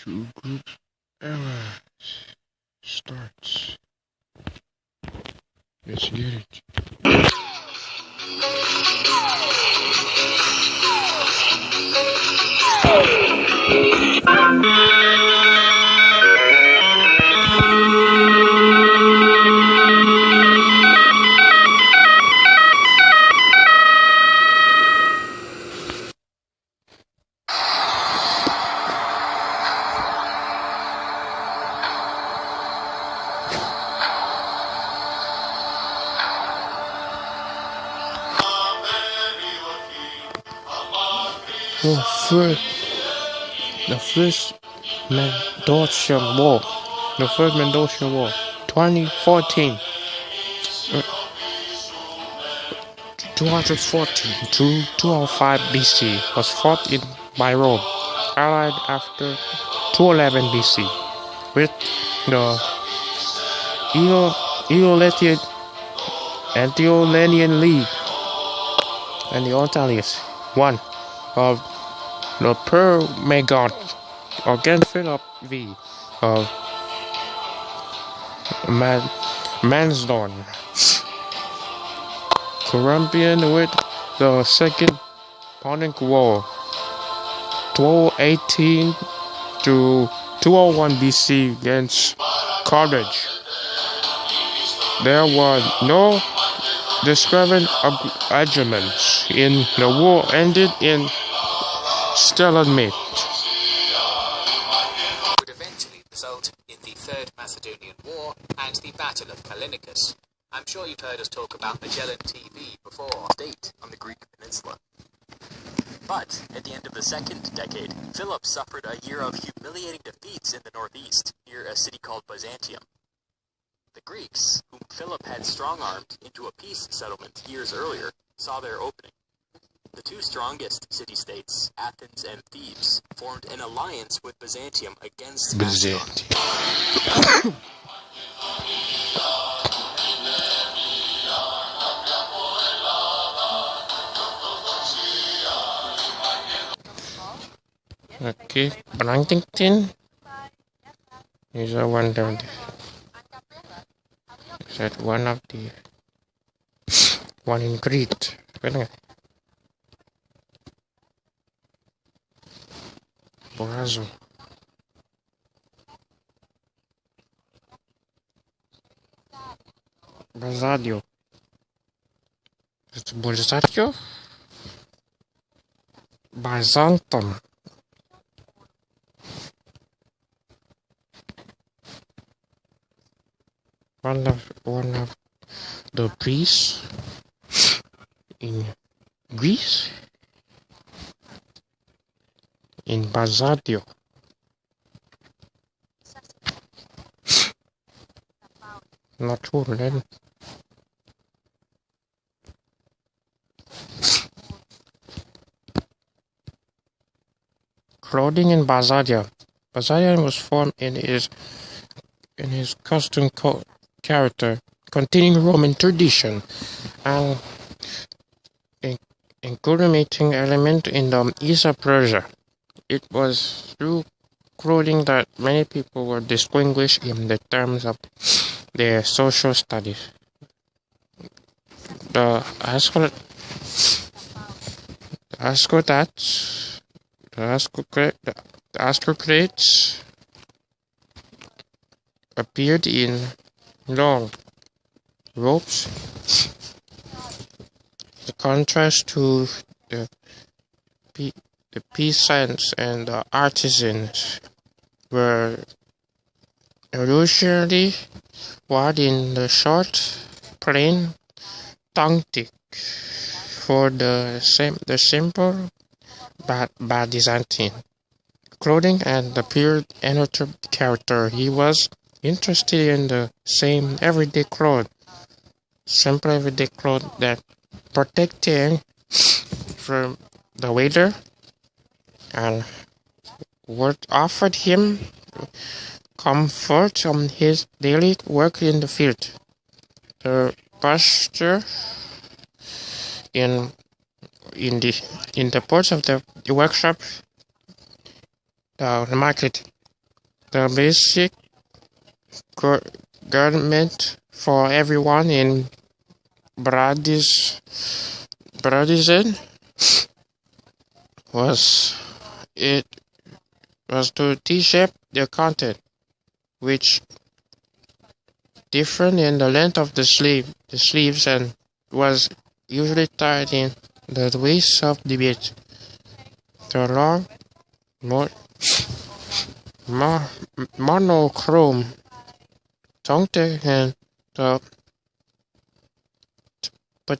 Two groups errors starts. Let's get it. The first Mendocian War. The first Mendocian War, 2014. 214 to 205 BC was fought by Rome, allied after 211 BC with the Aetolian League and the Ontalius, one of the Permagod against Philip V of Mansdon, Corumbian with the Second Punic War, 1218 to 201 BC against Carthage. There were no discrepant arguments in the war ended in stalemate. Would eventually result in the Third Macedonian War and the Battle of Callinicus. I'm sure you've heard us talk about Magellan TV before, state on the Greek peninsula. But at the end of the second decade, Philip suffered a year of humiliating defeats in the northeast, near a city called Byzantium. The Greeks, whom Philip had strong-armed into a peace settlement years earlier, saw their opening. The two strongest city-states, Athens and Thebes, formed an alliance with Byzantium against Macedon. Okay, Blantington is a one of the. Is that one of the one in Crete? Borazo. Basadio. It's Bolsario? Byzantium. One of the priests in Greece, in Basadio. Not sure then. Clothing in Basadia. Basadia was formed in his costume character, continuing Roman tradition, and inculcating element in the East of Persia. It was through clothing that many people were distinguished in the terms of their social studies. The aristocrats appeared in long robes. The contrast to the peasants and the artisans were usually wore in the short, plain tunic for the simple but Byzantine clothing and the pure anatomic character. He was interested in the same everyday clothes, simple everyday clothes that protected from the weather and what offered him comfort on his daily work in the field. The pasture in the porch of the workshop, the market, the basic government for everyone in Bradisen was to T-shape the content, which different in the length of the sleeves, and was usually tied in the waist of the beach. The long, monochrome tongue and the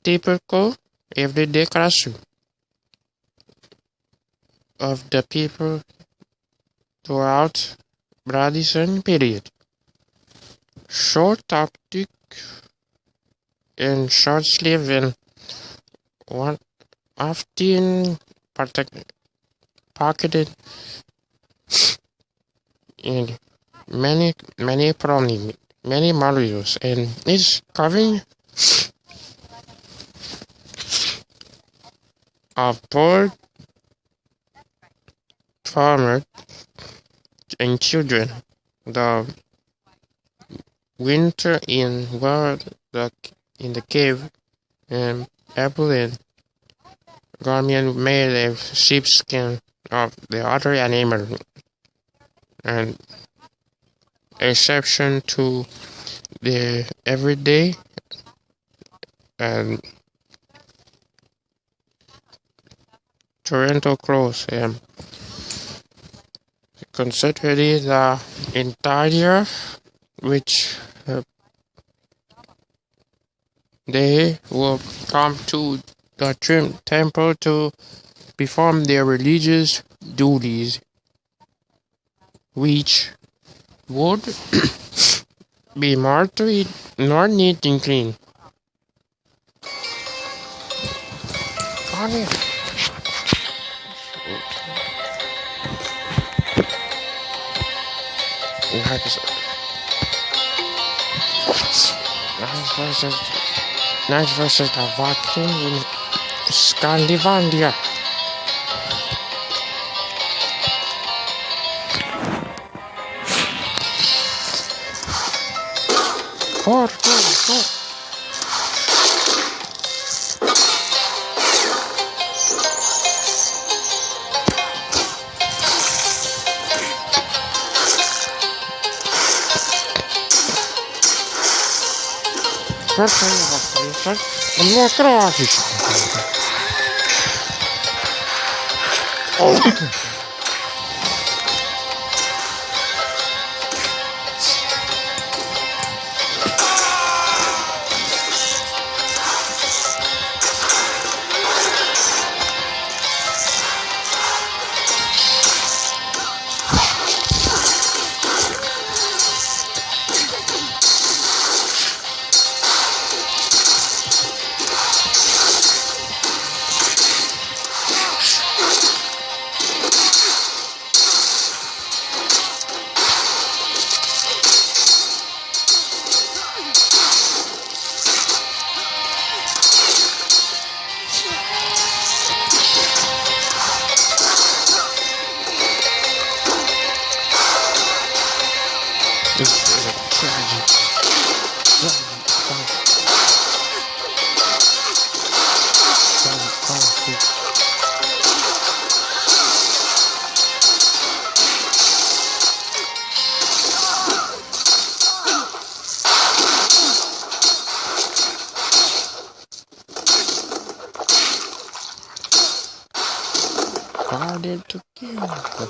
typical everyday classroom of the people throughout Bradison period. Short tactic and short sleeve and one often pocketed in many modules, and is covering of poor farmers and children. The winter in the cave, and apple and garment made of sheepskin of the other animal, and exception to the everyday and Toronto clothes, and consider the entire which they will come to the temple to perform their religious duties, which would be marked not neat and clean. Nice versus the Viking in Scandinavia. Four. Guarded together.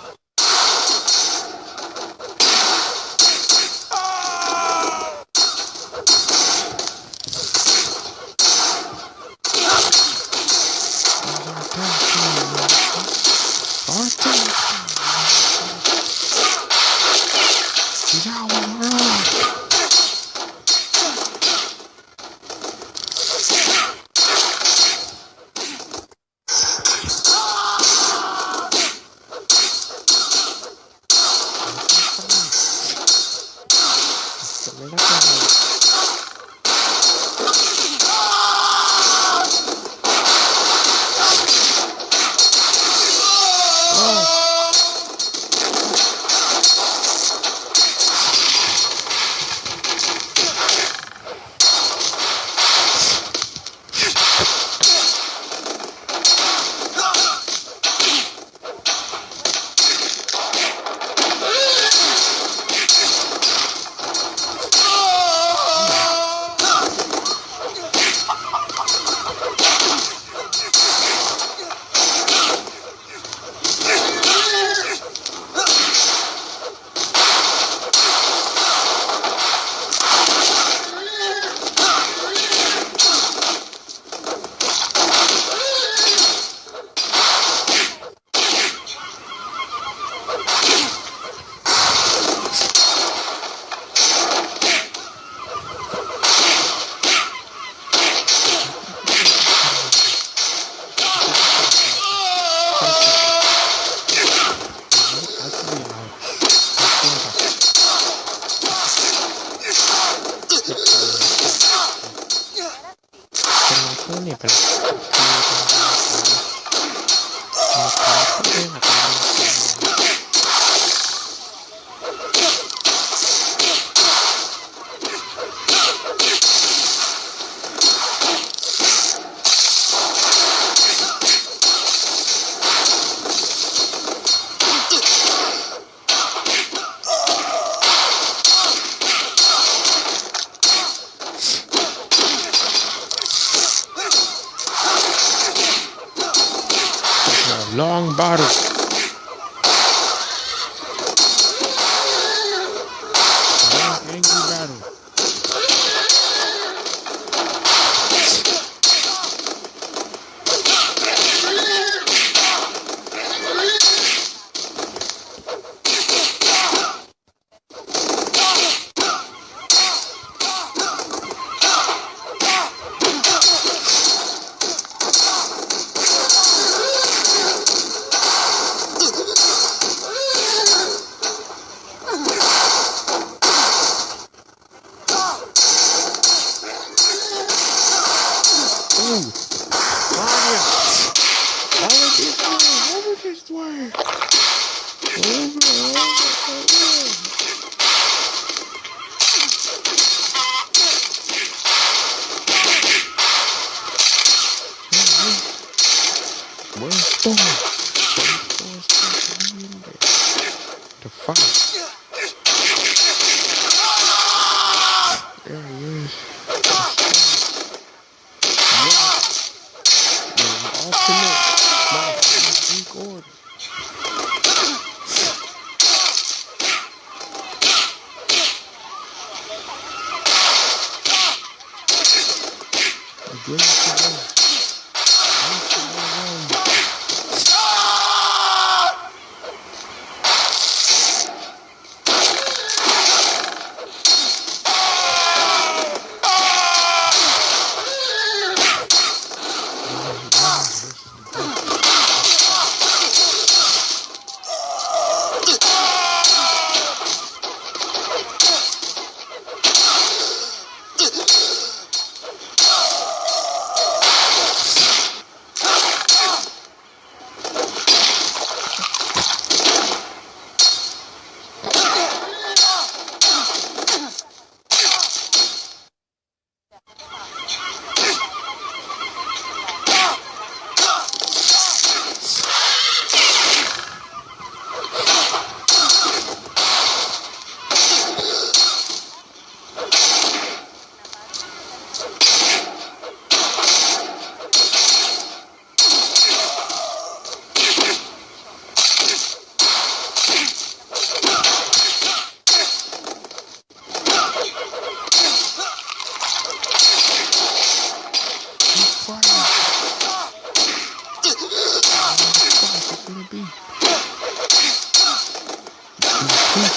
don't even long battle. Long angry battle. The fight. There he is. The ultimate Greek order. The greatest of all.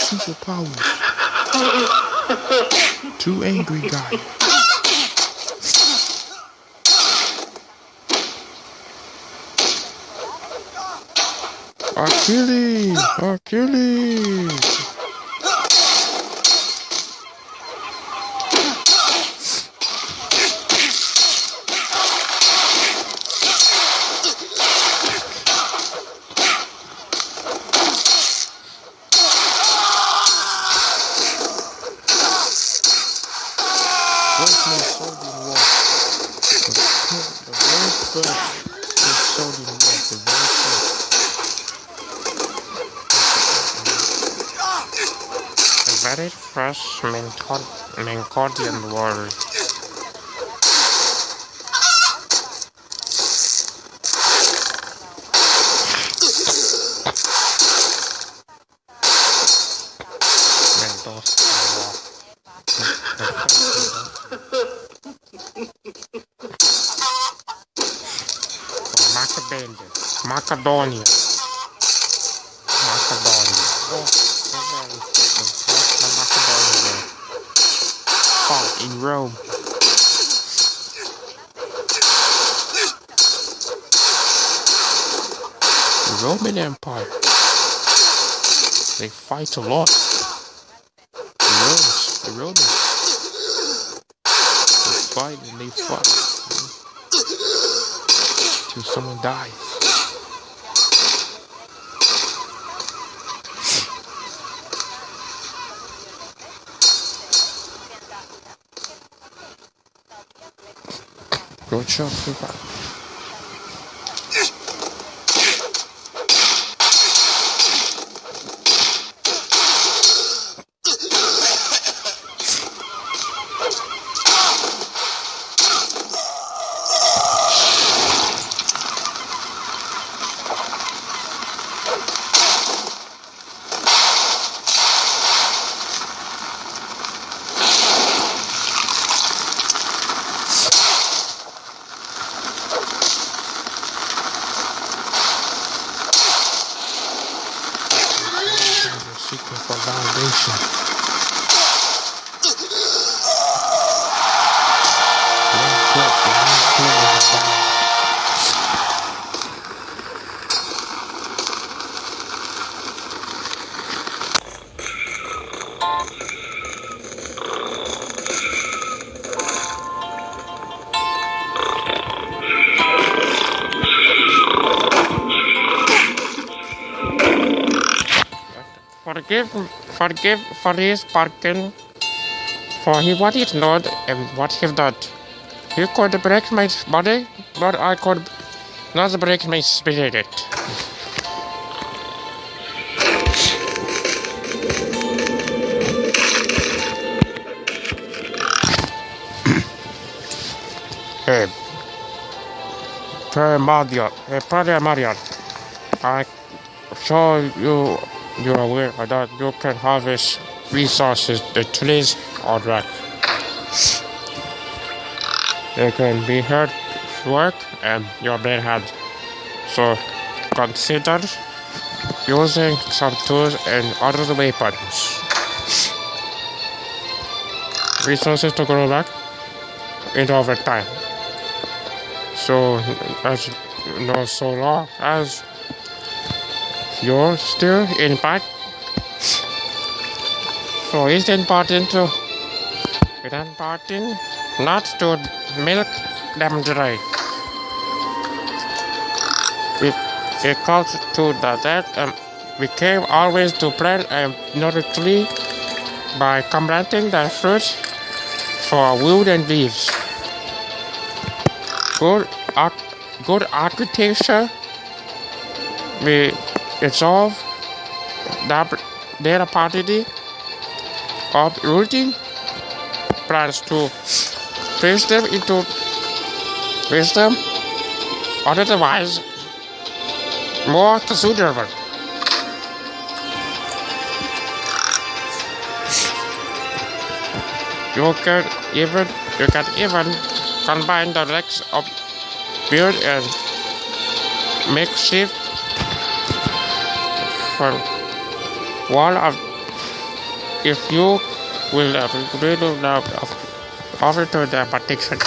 Superpowers. Two angry guys. Achilles! Achilles! Very fresh Mancodian water. Macedonia. Fought in Rome. The Roman Empire. They fight a lot. The Romans. They fight and they fight. till someone dies. Good shot, super. Seeking for validation. Forgive for his bargain, for he wanted not and what he done. He could break my body, but I could not break my spirit. Hey, Brother Marian, I saw you're aware that you can harvest resources, the trees or rock. They can be hard work and your brain hand. So consider using some tools and other weapons. Resources to grow back in over time. So as so long as you're still in part. So it's important not to milk them dry. It calls to that we came always to plant another tree by complementing the fruits for wood and leaves. Good architecture will resolve their opportunity of rooting plants to place them into wisdom, otherwise more considerable. You can even combine the legs of build and makeshift for wall of if you will really offer to the protection.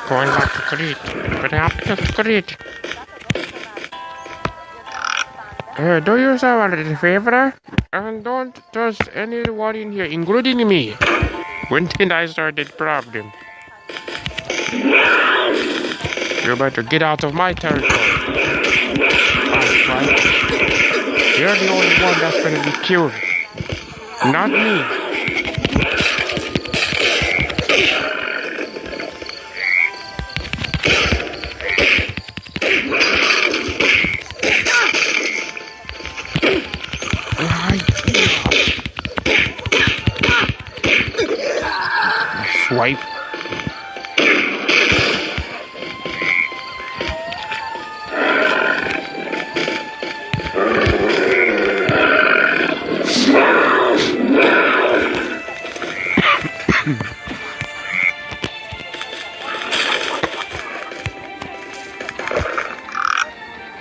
Going back to Crete. Do yourself a favor and don't trust anyone in here, including me. When did I start this problem? You better get out of my territory. Right. You're the only one that's gonna be killed, not me. Swipe.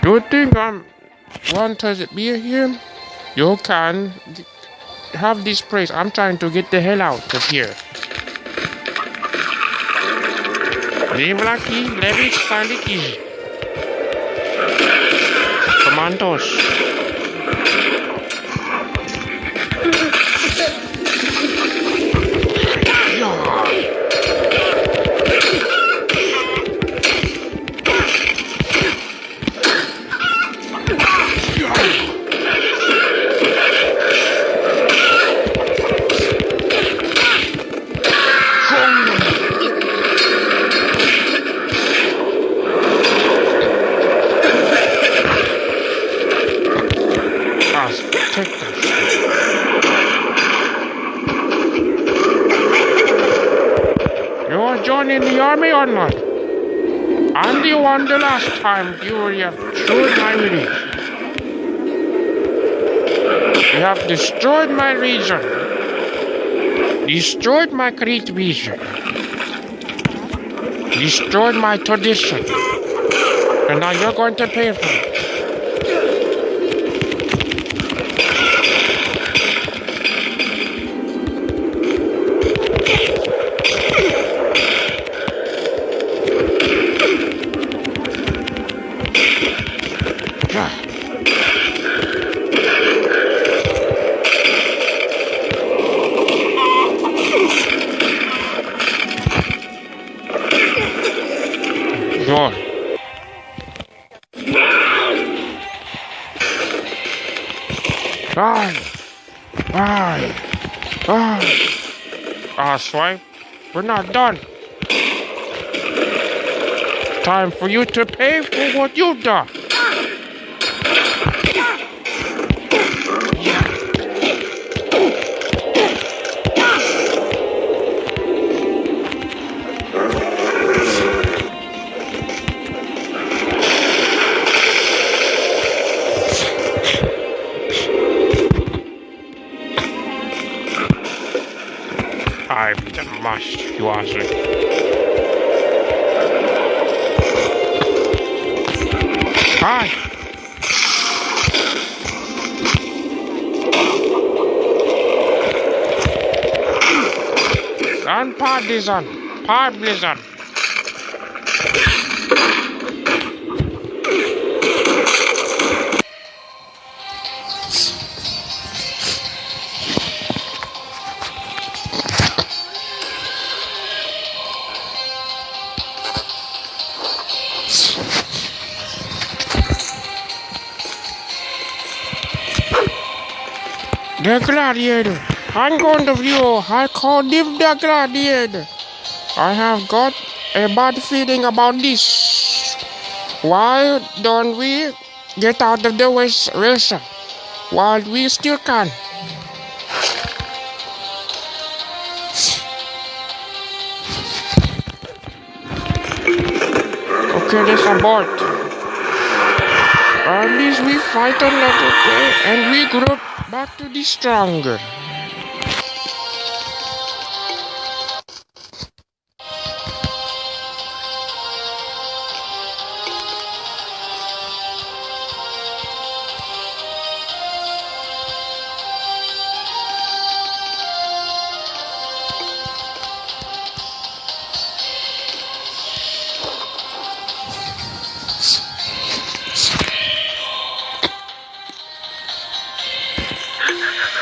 You think I want to be here? You can have this place. I'm trying to get the hell out of here. Leave lucky, leave it, find it easy. Commandos. You're joining the army or not? I'm the one the last time you have destroyed my village. You have destroyed my region. Destroyed my great vision. Destroyed my tradition. And now you're going to pay for it. Sure. Swipe. We're not done. Time for you to pay for what you've done. I'm the must, you answer. Hi. And partisan. Partisan. The Gladiator. I'm going to view. I call him the Gladiator. I have got a bad feeling about this. Why don't we get out of the way, Wilson, while we still can? Okay, let's abort. At least we fight another day and we group back to the stronger.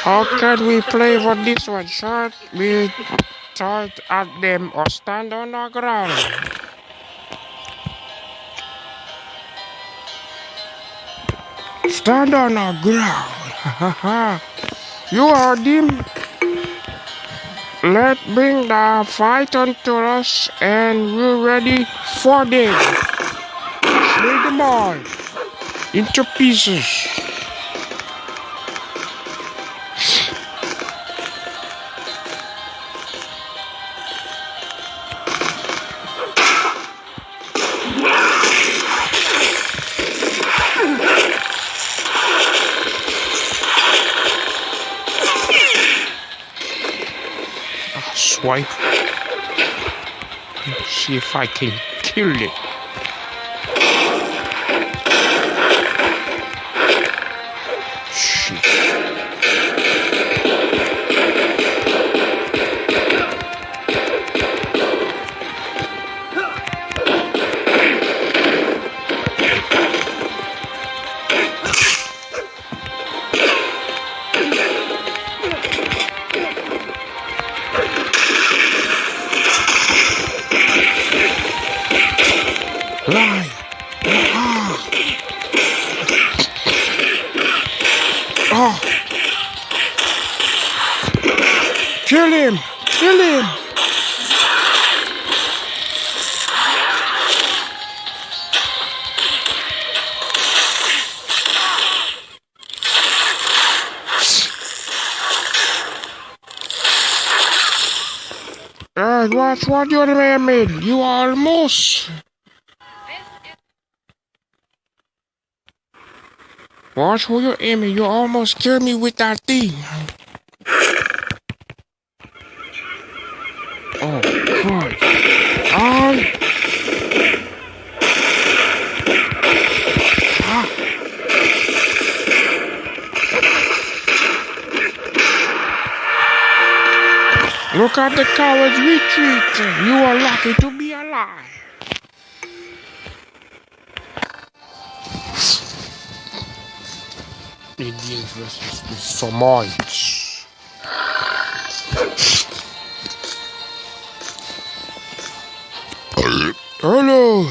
How can we play for this one? Shall we charge at them or stand on our ground? Stand on our ground. You heard him. Let's bring the fight onto us and we're ready for them. Slay them all into pieces. swipe. Let's see if I can kill it. Shit. Lie! Ah! Oh! Kill him! Kill him! Watch what your man made. You almost. Watch who you're aiming. You almost killed me with that thing. Oh, God. Look at the coward's retreat. You are lucky to be alive. Indians versus the Somalis. Hello.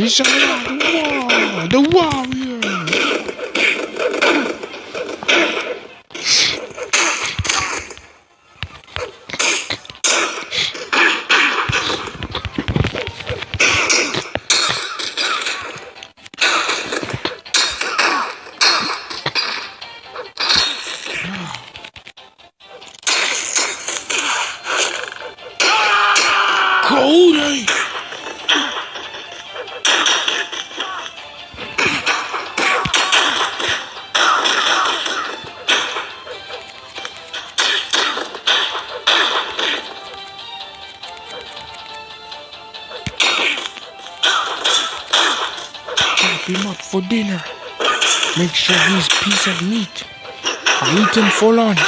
It's alright, the warrior. Cody! Chop him up for dinner. Make sure he's a piece of meat. I eat him for lunch.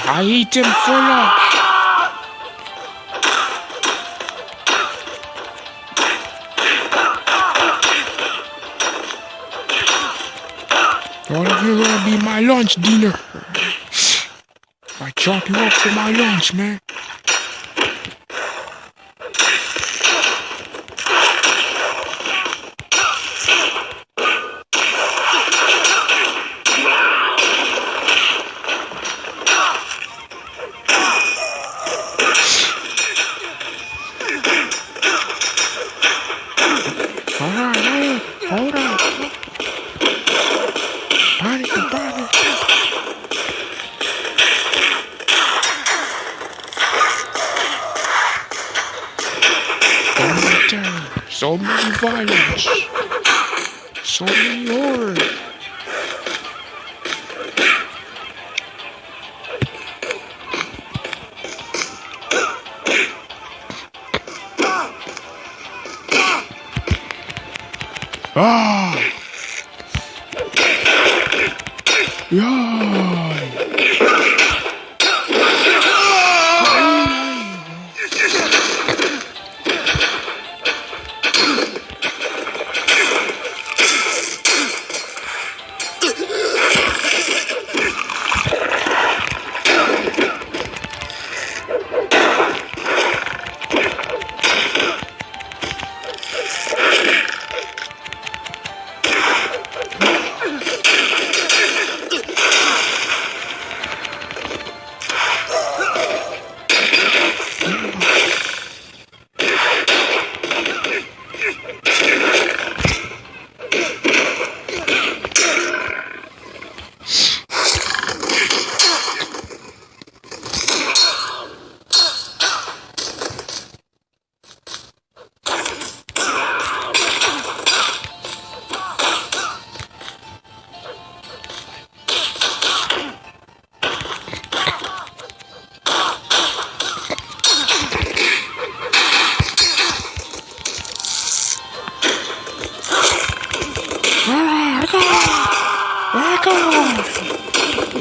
I eat him for lunch. All of you gonna be my lunch dinner. I chop you up for my lunch, man. Hold on. Panic. So many violence. So many horror. Ah! Yeah!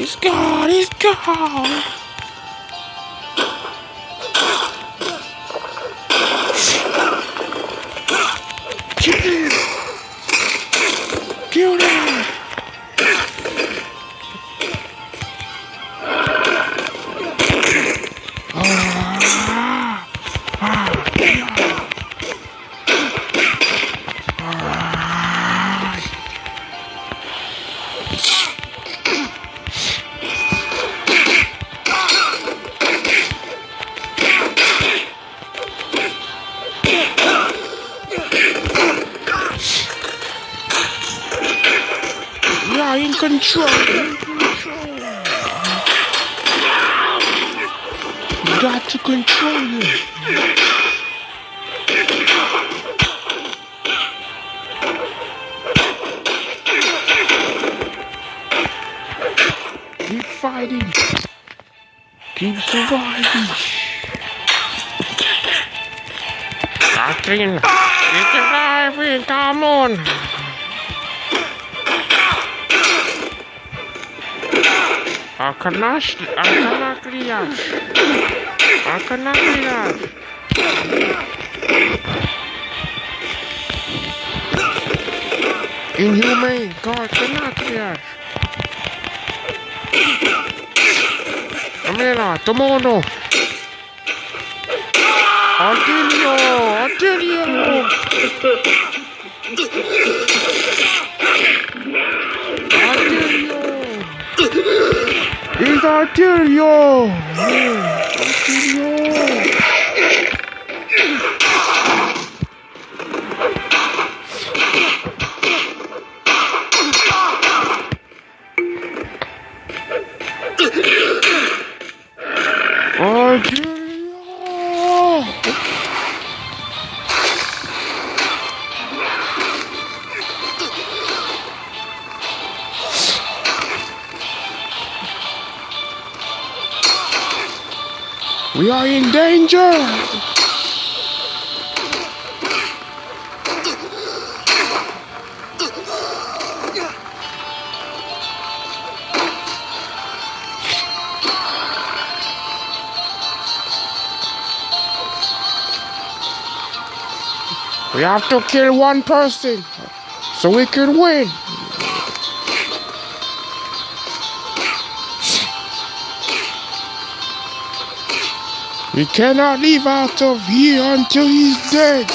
He's gone. Kill him. In control. You got to control him. Keep fighting. Keep surviving. Catherine, it's alive. Come on. Akan lihat. Inhumane, kau kena lihat. Amira, tomono. Attilio! Attilio! Attilio! It's Attilio! Attilio! We are in danger! We have to kill one person so we can win. We cannot leave out of here until he's dead.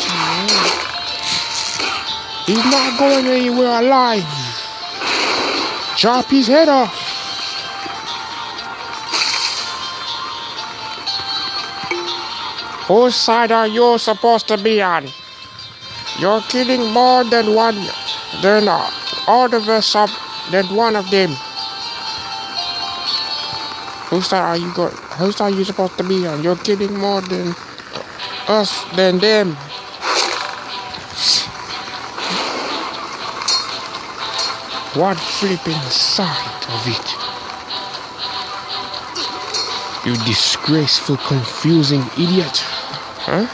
He's not going anywhere alive. Chop his head off. Whose side are you supposed to be on? You're killing more than one, than all of us up, than one of them. Whose side are you going? Whose side are you supposed to be on? You're killing more than us, than them. What flipping side of it? You disgraceful, confusing idiot. Huh?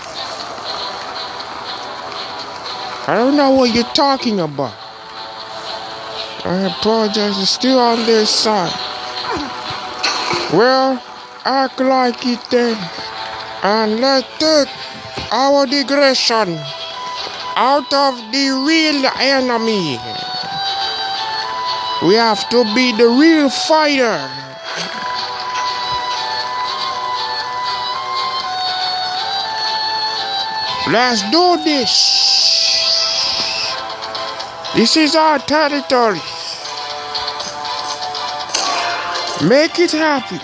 I don't know what you're talking about. I apologize, it's still on their side. Well, act like it then. And let's take our digression out of the real enemy. We have to be the real fighter. Let's do this. This is our territory. Make it happy.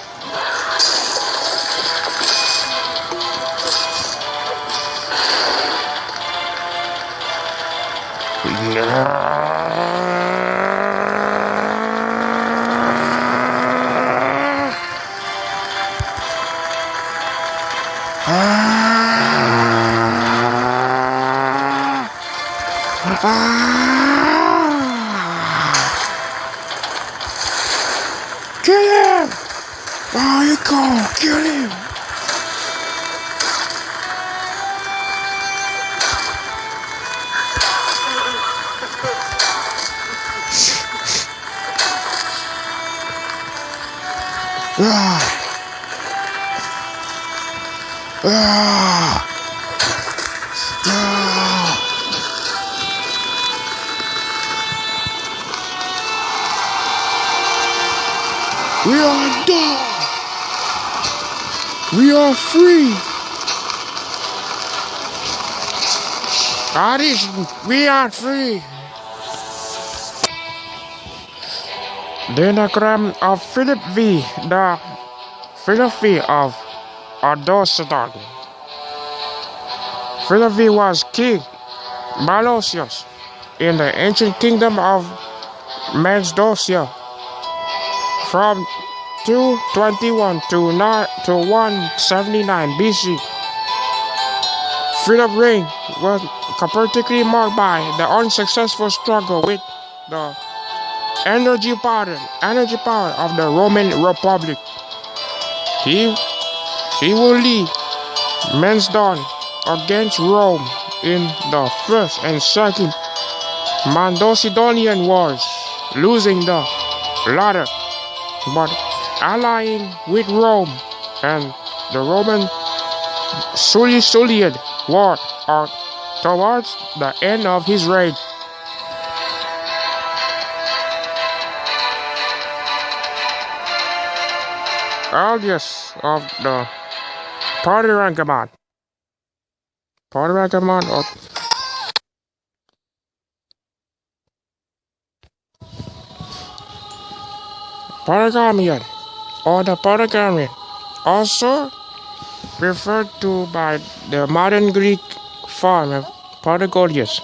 Kill him! Oh, you go! Kill him! We are done. We are free. That is, we are free. The anagram of Philip V. The Philip V. of Ardocedon. Philip V. was King Malosius in the ancient kingdom of Mdicke from 221 to 179 BC. Philip's reign was particularly marked by the unsuccessful struggle with the energy power of the Roman Republic. He will lead Macedon against Rome in the First and Second Macedonian Wars, losing the latter, but allying with Rome and the Roman Silesian War towards the end of his reign. August of the Party Rankaman. Pergamon or Pergamian or the Pergamian, also referred to by the modern Greek form of Pergolius,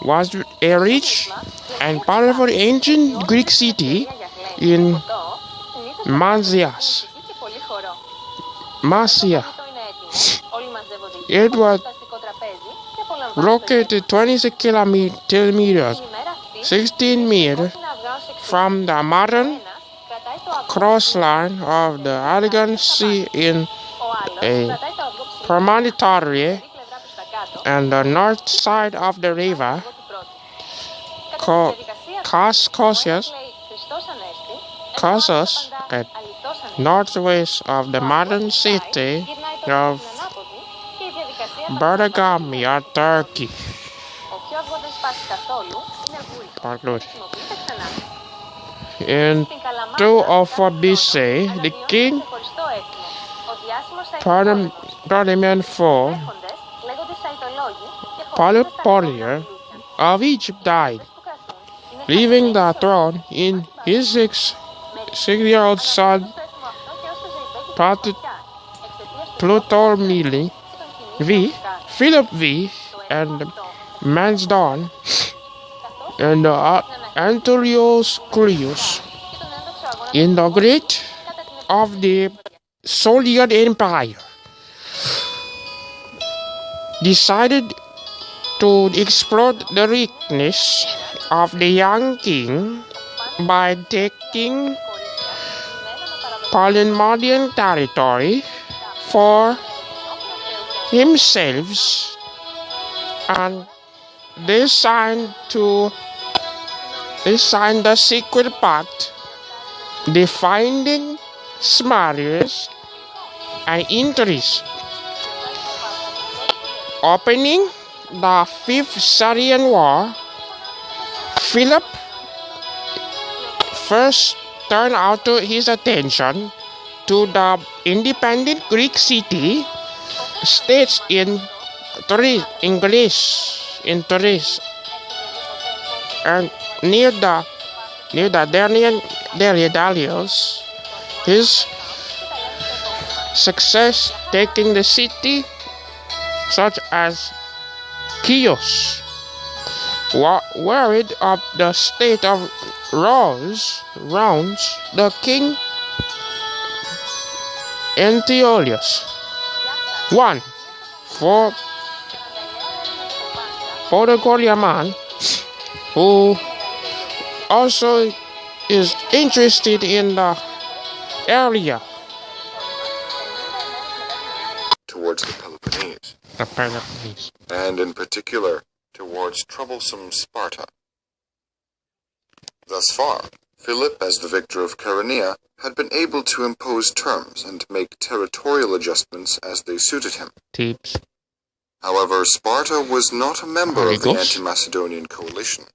was a rich and powerful ancient Greek city in Marsia. It was located 26 kilometers, 16 meters from the modern coastline of the Aegean Sea in a promontory and the north side of the river Caucasus at northwest of the modern city of Bergami, Turkey. In 204 BC, the king Ptolemy IV Polypolio of Egypt died, leaving the throne in his six-year-old son Ptolemy Philip V, and Mansdon, and Antonius Curius. In the great of the Solian Empire, decided to exploit the weakness of the young king by taking Polymodian territory for himself, and they signed the secret pact defining Marius and interest, opening the Fifth Syrian War. Philip first turned out his attention to the independent Greek states in Greece, and near the Daedalus. His success taking the city such as Chios, worried of the state of Rhodes, the king Antiochus I for Podogoriaman, who also is interested in the area towards the Peloponnese, and in particular towards troublesome Sparta. Thus far, Philip, as the victor of Chaeronea, had been able to impose terms and make territorial adjustments as they suited him. Tips. However, Sparta was not a member of the anti-Macedonian coalition,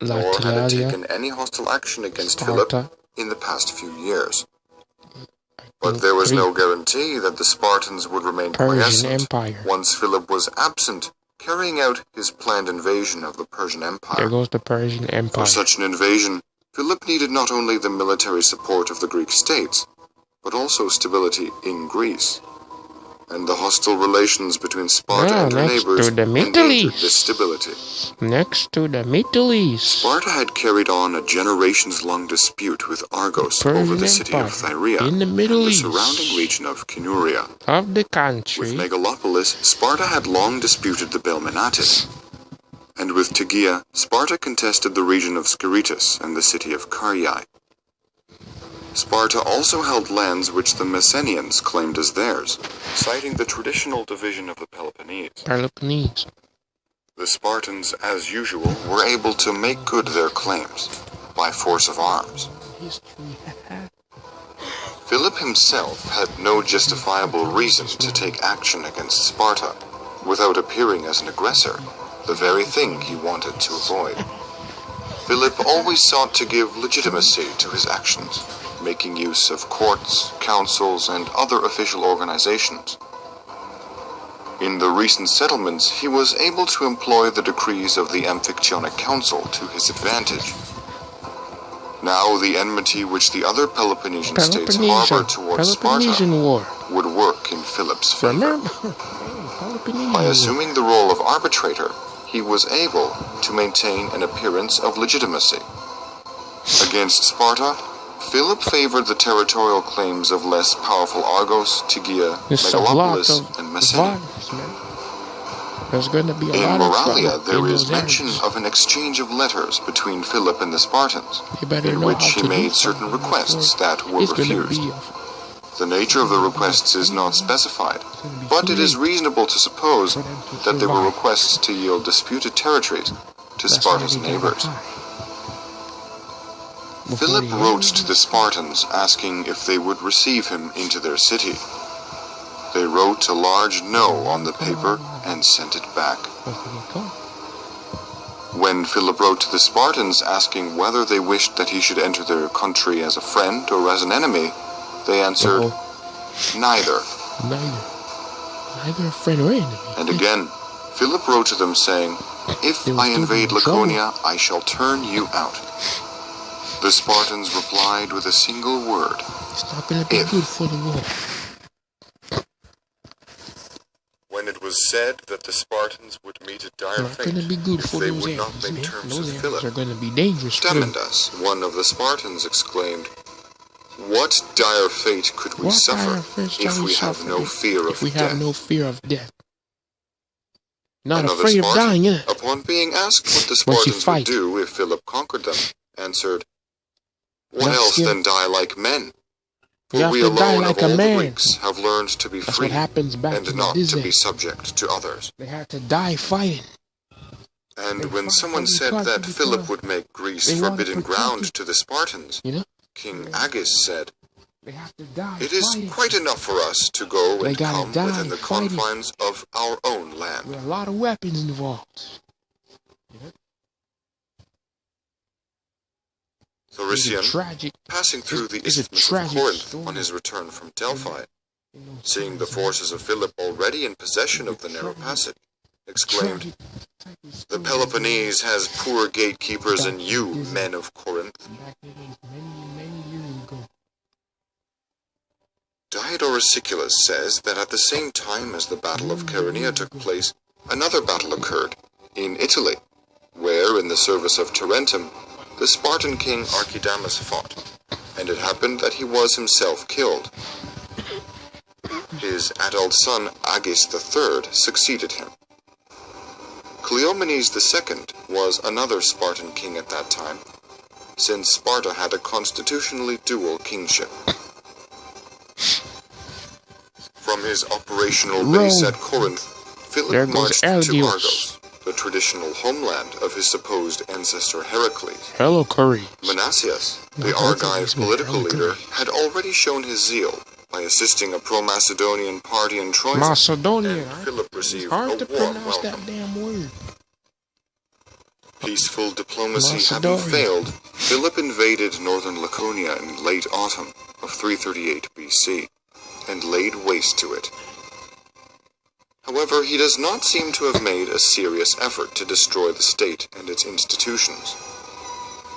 nor had it taken any hostile action against Philip in the past few years. But there was no guarantee that the Spartans would remain quiescent once Philip was absent, carrying out his planned invasion of the Persian Empire. There goes the Persian Empire. For such an invasion, Philip needed not only the military support of the Greek states, but also stability in Greece. And the hostile relations between Sparta and her neighbors endangered this stability. Next to the Middle East, Sparta had carried on a generations-long dispute with Argos over the city of Thyrea in the Middle East, surrounding region of Kinuria. Of the country. With Megalopolis, Sparta had long disputed the Belminatis. And with Tegea, Sparta contested the region of Sciritus and the city of Caryae. Sparta also held lands which the Messenians claimed as theirs, citing the traditional division of the Peloponnese. The Spartans, as usual, were able to make good their claims by force of arms. Philip himself had no justifiable reason to take action against Sparta without appearing as an aggressor, the very thing he wanted to avoid. Philip always sought to give legitimacy to his actions, making use of courts, councils, and other official organizations. In the recent settlements, he was able to employ the decrees of the Amphictyonic Council to his advantage. Now the enmity which the other Peloponnesian states harbored towards Sparta War would work in Philip's favor. Peloponnesian By War. assuming the role of arbitrator, he was able to maintain an appearance of legitimacy. Against Sparta, Philip favored the territorial claims of less powerful Argos, Tegea, Megalopolis, and Messene. There's going to be a In lot of Moralia, trouble there in is those mention areas. of an exchange of letters between Philip and the Spartans, You better in know which how he to made do certain something requests before that were it's gonna refused. be The nature of the requests is not specified, but it is reasonable to suppose that they were requests to yield disputed territories to Sparta's neighbors. Philip wrote to the Spartans asking if they would receive him into their city. They wrote a large no on the paper and sent it back. When Philip wrote to the Spartans asking whether they wished that he should enter their country as a friend or as an enemy, they answered, neither. Neither a friend or enemy. And again, Philip wrote to them saying, if I invade Laconia, I shall turn you out. The Spartans replied with a single word, It's not going to be good for the war. When it was said that the Spartans would meet a dire It's not fate going to be good if for they those would not areas, make man. terms Those with areas are Philip. going to be dangerous for them. Demendas, one of the Spartans, exclaimed, what dire fate could we What suffer dire fate shall if we have suffer no fear of if we death? have no fear of death? Not Another afraid of Spartan, dying, innit? upon being asked what the Once you Spartans would fight. do if Philip conquered them, answered, what Not else scared. than die like men? You For have we to die alone like of a all the man. Greeks have learned to be That's free what happens back and in not the to be desert. subject to others. They had to die fighting. And They when fought someone for the said country that Philip because would make Greece they wanted to forbidden protect ground it. to the Spartans, You know? King Agis said, They have to die it is fighting. quite enough for us to go They and gotta come die within the fighting. confines of our own land. With a lot of weapons involved. Thorician, Tragic. passing through the It's a Isthmus of tragic Corinth story. on his return from Delphi, seeing the forces of Philip already in possession of the narrow passage, exclaimed, the Peloponnese has poor gatekeepers and you, men of Corinth. Many years ago. Diodorus Siculus says that at the same time as the Battle of Chaeronea took place, another battle occurred, in Italy, where, in the service of Tarentum, the Spartan king Archidamus fought, and it happened that he was himself killed. His adult son Agis III succeeded him. Cleomenes II was another Spartan king at that time, since Sparta had a constitutionally dual kingship. From his operational base at Corinth, There Philip goes marched to Aldios. Argos, the traditional homeland of his supposed ancestor Heracles. Hello, Curry. Manassius, No, the that's Argive his political name, leader, had already shown his zeal by assisting a pro-Macedonian party in Troy, Macedonian. and Philip It's received hard to a warm pronounce welcome. that damn word. Peaceful diplomacy Macedonia. having failed, Philip invaded northern Laconia in late autumn of 338 BC, and laid waste to it. However, he does not seem to have made a serious effort to destroy the state and its institutions.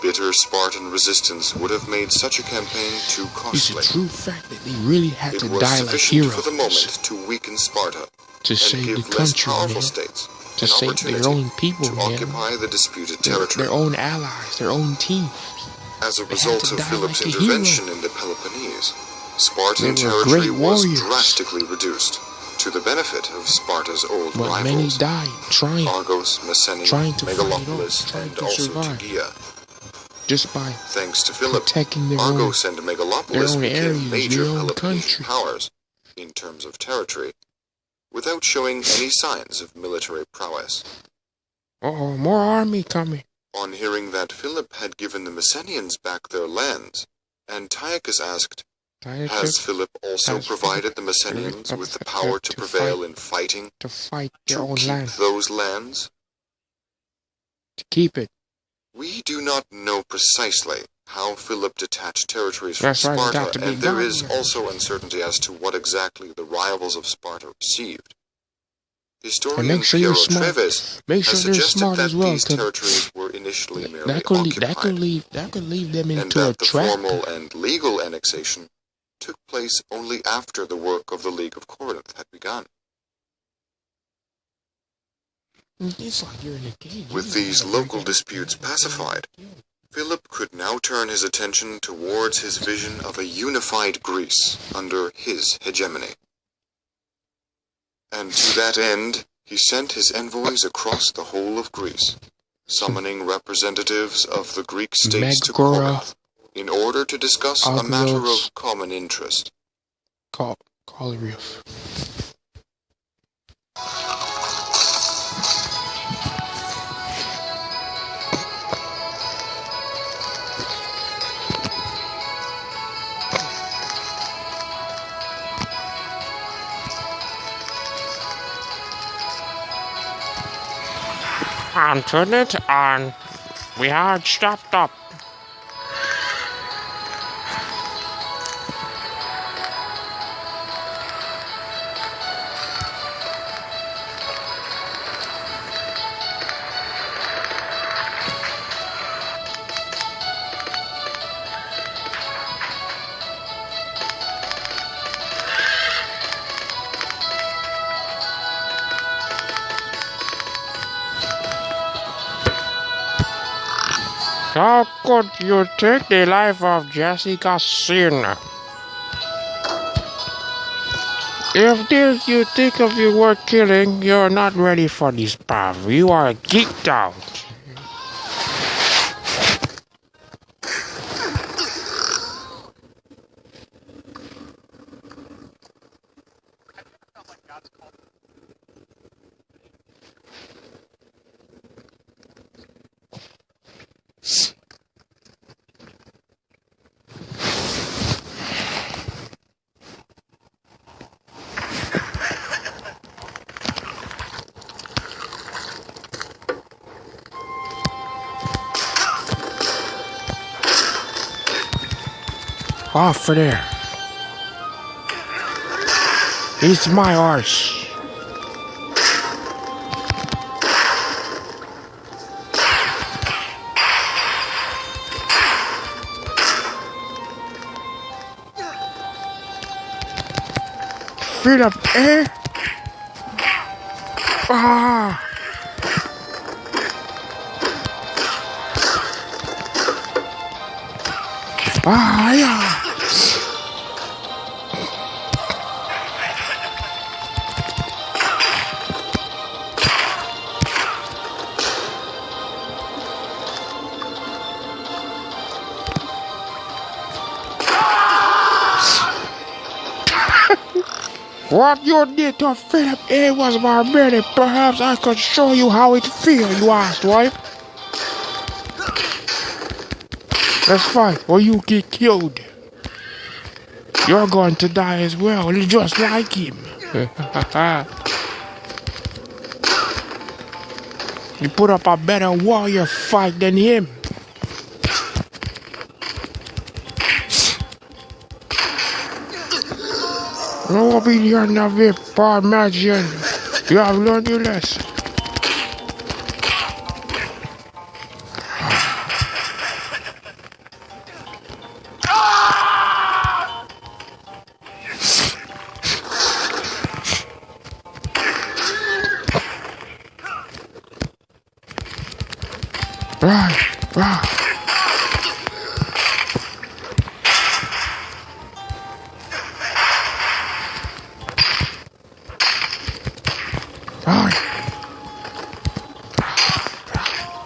Bitter Spartan resistance would have made such a campaign too It's costly. a true fact that they really had It to was die like sufficient heroes for the moment to weaken Sparta to and save give the less country, powerful man. states To an save opportunity their own people, to man. occupy the disputed Their territory. own allies, their own teams. As a They had result to of die Philip's like a intervention in the Peloponnese, Spartan They were territory great was warriors. drastically reduced, to the benefit of Sparta's old But many rivals, died trying, Argos, Messene, trying to fight Megalopolis, off, trying and to also survive. Tegea. just by Thanks to Philip, protecting their Argos and Megalopolis own became areas, major their own Peloponnesian country. powers, in terms of territory, without showing any signs of military prowess. own. More army coming. On hearing that Philip had given the Messenians back their lands, Antiochus asked, has Philip also has provided the Messenians with the power to prevail in fighting to fight their to own keep land, those lands? to keep it. We do not know precisely how Philip detached territories from That's why they got Sparta, to be and there is governors. also uncertainty as to what exactly the rivals of Sparta received. Historian make sure you're Piero smart. Treves Make sure has they're suggested smart that as well, these 'cause territories were initially merely that could occupied, lead them and into a that the trap. formal and legal annexation took place only after the work of the League of Corinth had begun. It's like you're in a cage. With these local disputes pacified, Philip could now turn his attention towards his vision of a unified Greece under his hegemony. And to that end, he sent his envoys across the whole of Greece, summoning representatives of the Greek states to Corinth in order to discuss a matter of common interest. Colerius. And turn it on. We had stopped up. How could you take the life of Jessica Sinner? If this you think of you were killing, you're not ready for this path. You are geeked out. Off for there. It's my horse. Philip, eh? Ah! Ah, yeah! What you did to Philip A. was barbaric. Perhaps I could show you how it feels, you asswipe. Let's fight, or you get killed. You're going to die as well, just like him. You put up a better warrior fight than him. No obedience of it, Parmesan. You have learned your lesson.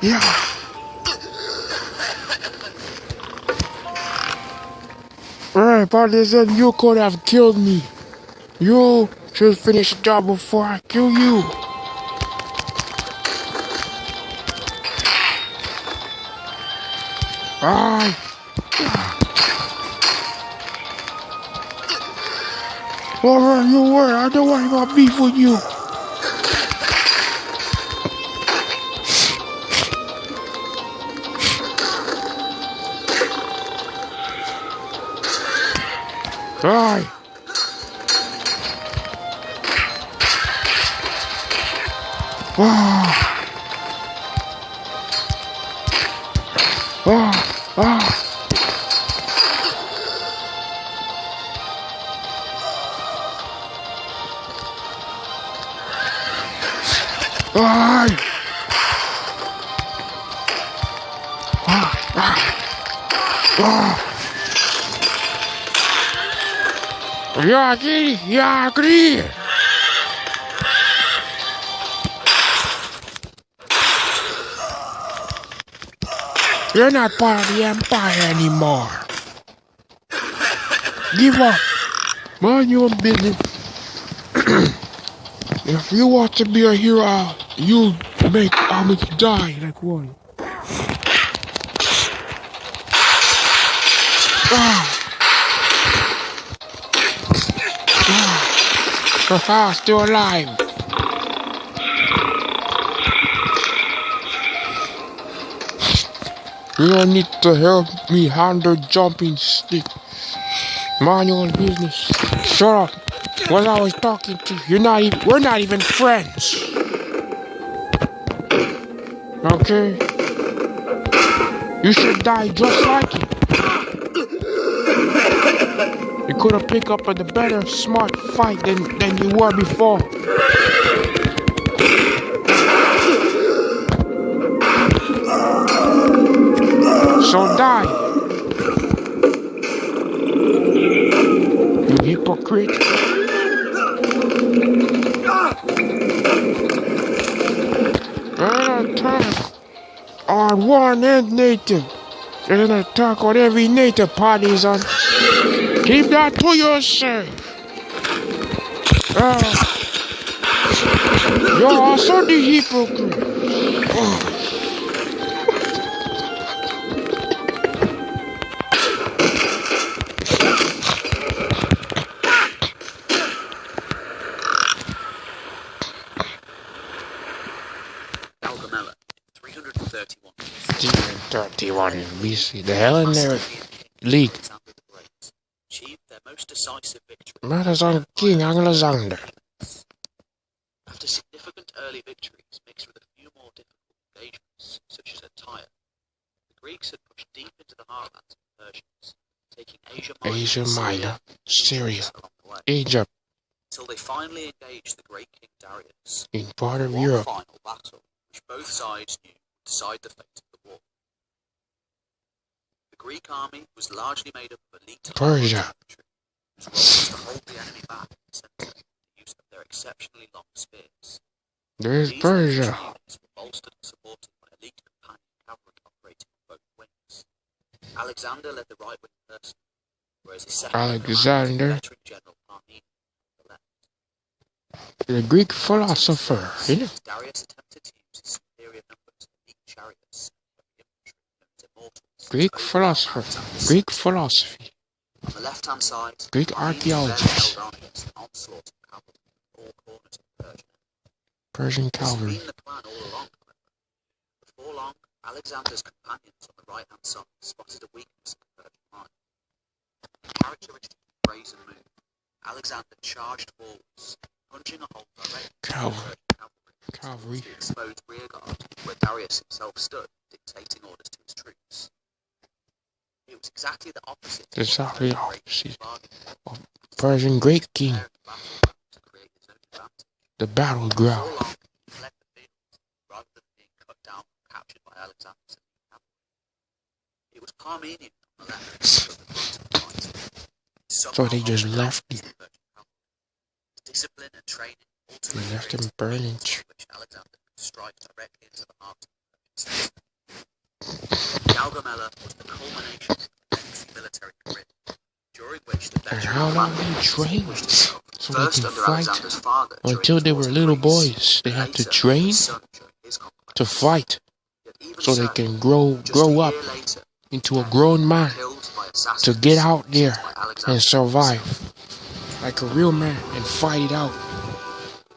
Yeah. Right, partisan, you could have killed me. You should finish the job before I kill you. Aye. Wherever you were, I don't want to beef with you. Aye. Я agree. You're not part of the Empire anymore. Give up. Mind your business. If you want to be a hero, you make others die like one. Still alive. You don't need to help me handle jumping stick. Mind your own business. Shut up. When I was talking to you, we're not even friends. Okay? You should die just like him. You could have picked up a better smart fight than you were before. So die. You hypocrite. An attack on one native. An attack on every native party is on. Keep that to yourself. You're also the hypocrite. Gaugamela, 331. 331 BC. The Hellenic League. Achieved their most decisive victory. Matters on King Alexander. After significant early victories mixed with a few more difficult engagements, such as at Tyre, the Greeks had pushed deep into the heartlands of the Persians, taking Asia Minor, Syria, Egypt, until they finally engaged the great King Darius in part of one Europe. final battle, which both sides knew would decide the fate of the war. The Greek army was largely made up of elite Persia, infantry, whose role was to hold the enemy back and center the use of their exceptionally long spears. there's These Persia. infantry units were bolstered and supported by elite companion cavalry operating on both wings. Alexander led the right wing personally, whereas his second Alexander, veteran general Parmenion led the left. the Greek philosopher. Darius attempted to use his superior numbers and elite chariots and heavy infantry known as immortals. Greek philosopher. Greek philosophy. On the left-hand side, Greek archaeologists. held on against an onslaught of cavalry from all corners of Persia. Persian This had cavalry. been the plan all along, however. Before long, Alexander's companions on the right-hand side spotted a weakness in the Persian line. In a characteristic brazen move, Alexander charged forwards, punching a hole directly into the Persian cavalry, the exposed rearguard where Darius himself stood, dictating orders to his troops. It was exactly the opposite of Persian great king. to create his own advantage. The battleground. Before long, he fled the field rather than being cut down or captured by Alexander's cavalry. It was Parmenion on the left who took the brunt of the fight. So they just left him. Discipline and training They left him burning. which Alexander could strike directly into the heart of the Persian center. Gaugamela was the culmination of a lengthy military career, during which the And how long they trained so they first can under fight Alexander's father during until his they wars were in little Greece, boys. They had to later train his son during his conquest. to fight Yet even so they so, can grow just a up year later, into a grown man killed by to assassins get out there by Alexander and survive like a real man and fight it out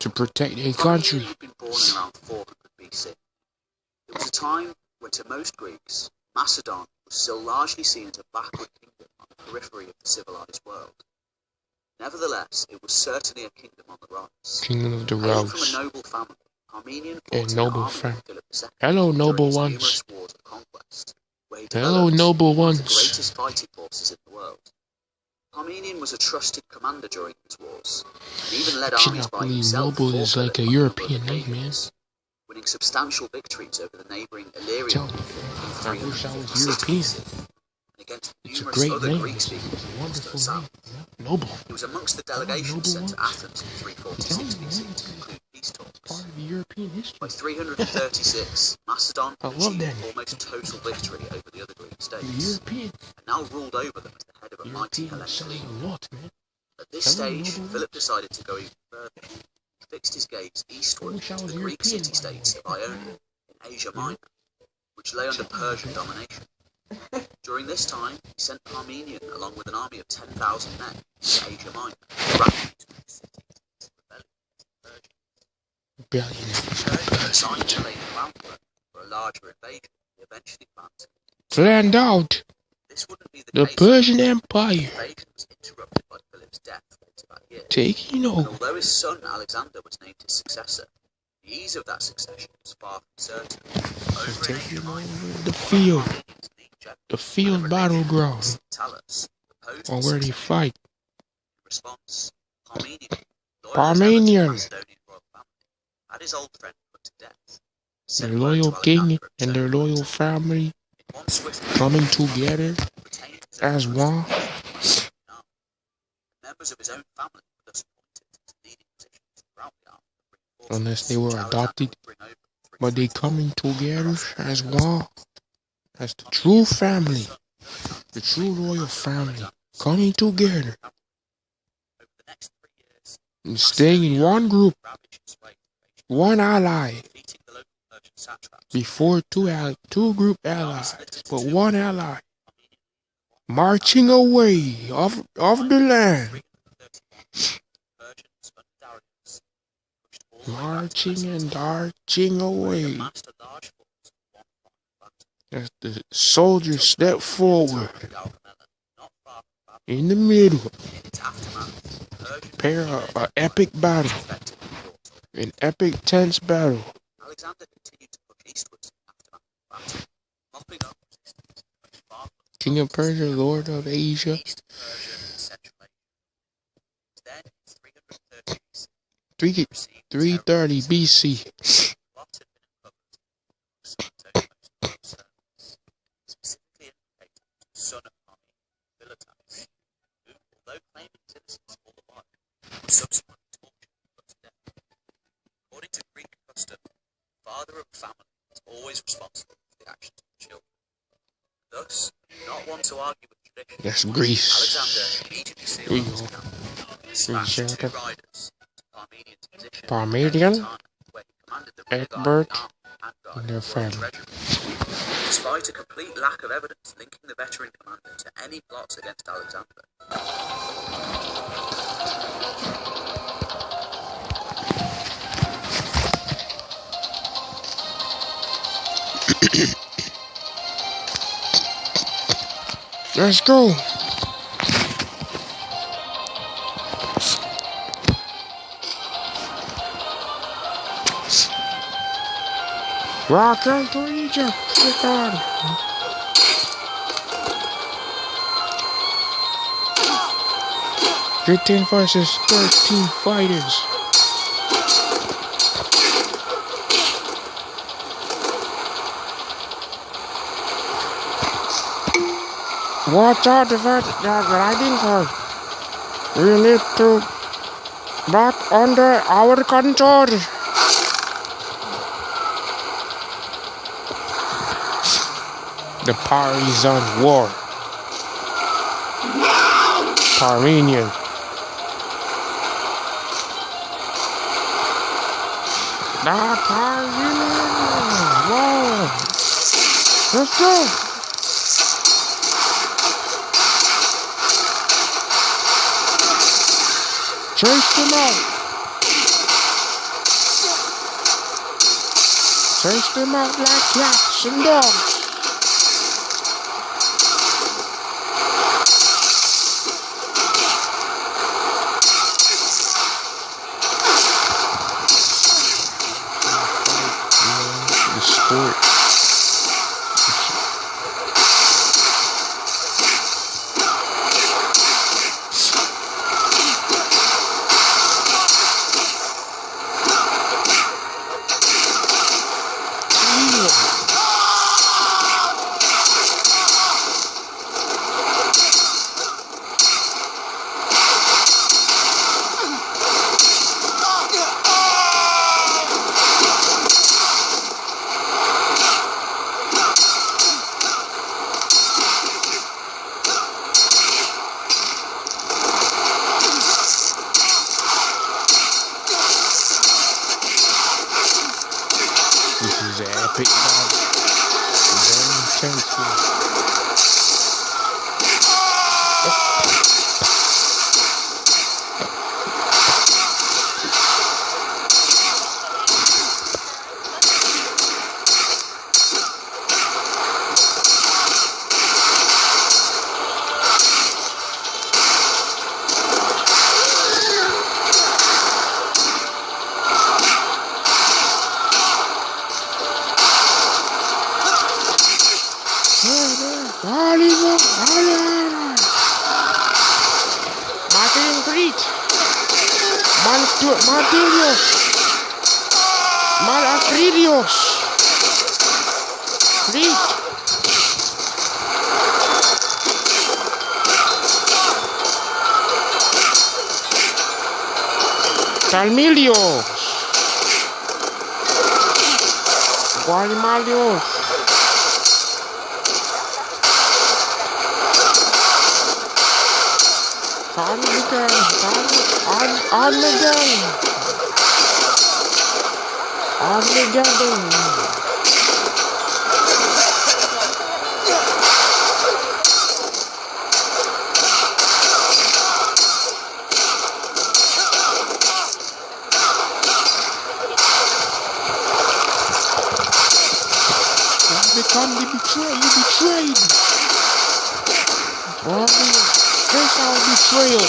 to protect their country. Had been born in around 400 BC. It was a time when to most Greeks, Macedon was still largely seen as a backward kingdom on the periphery of the civilized world. Nevertheless, it was certainly a kingdom on the rise. Kingdom of the Hailing from Rose. a noble family, Armenian and fought in an noble army friend. with Philip II Hello, during noble his ones. numerous wars of conquest, where he Hello, developed noble one of the ones. greatest fighting forces in the world. Armenian was a trusted commander during these wars, and even led I armies cannot by believe himself noble before is Philip like a on number of European name, man. occasions, winning substantial victories over the neighbouring Illyrian Tell me, people in I wish I was 356 European. BC, and against It's a numerous great other name. Greek-speaking It's a peoples to the wonderful south. name. Yeah. Noble. He was amongst the Hello, delegations noble sent to ones. Athens in Tell 346 me, BC man. to conclude peace talks. Part of European history. By 336, Macedon I had love achieved that. almost total victory over the other Greek The states, European. and now ruled over them as the head of a mighty European Hellenic says league. a lot, man. At this Hello, stage, noble Philip ones. decided to go even further. He fixed his gaze I eastward wish I to was the Greek European, by the city-states of way. Ionia in Asia Yeah. Minor, which lay under Tell me, Persian man. domination. During this time, he sent Armenian along with an army of 10,000 men to Asia Minor, rapidly to the city to rebel against the Persians. Billionaires. Persia decided to lay the groundwork for a larger invasion he eventually planned. Planned out. This wouldn't be The case Persian The Empire invasion was interrupted by Philip's death later that year. taking And over. although his son Alexander was named his successor, the ease of that succession was far from certain. Over in Taking Asia Minor, over the field. Armenians lead general The field battleground. Talus opposed Or the where they succession. fight. In response, Parmenion, loyal as ever to the Parmenion. Macedonian royal family, had his old friend put to death. Their Sent word loyal to king Alexander and to their turn loyal Roman. family In one swift coming move, together retained his own as troops one. in the Macedonian army. Members of his own family were thus appointed to leading positions throughout the army of reinforcements, Unless they were which Alexander adopted, would bring over through but they Thrace coming together across the as Euphrates. one. As the true family. The true royal family coming together Over the next 3 years, and staying in one group, ravaged and swayed one ally. defeating the local Persian satraps. Before two group allies, but one ally. Marching away of the land. Persians under Darius pushed all the way back to Marching and Mesopotamia, marching where they away. amassed a large force for one final battle. As the soldiers step forward Not far from in the middle. Babylon. In its aftermath, Persian Prepare an epic battle. effectively fought. An epic tense battle. Alexander continued to push eastwards in the aftermath of the battle, mopping up resistance as far from King of Persia, Lord of Asia. East Persia and Central Asia. Then, in 330 BC, 330 BC. what had been uncovered was Sparta's most loyal servants, specifically implicated the son of Army, Philotas, who, although claiming his innocence all the while, was subsequently tortured and put to death. According to Greek custom, the father of a family is always responsible for the actions of the children. Thus, not one to argue with tradition, That's Greece. Alexander immediately Here sealed we off his go. camp, dispatched Greece, 2 yeah. riders to Parmenian's position Parmenion, at the time, where he commanded the rear guard Egbert, of the army and guard and their of the royal family. treasury. Despite a complete lack of evidence linking the veteran commander to any plots against Alexander, Let's go. Welcome to Egypt. Get on. $15 versus 13 fighters. Watch out the riding car. We need to back under our control. The Partisan War. Parmenion. The Parmenian War. Let's go. Chase them out. Chase them out like cats and dogs. big bad. Very intense. Martin Greet. Martilios. Malacridios. Greet. Salmilios. Gualimalios. Armageddon. You betrayed. Face our betrayal.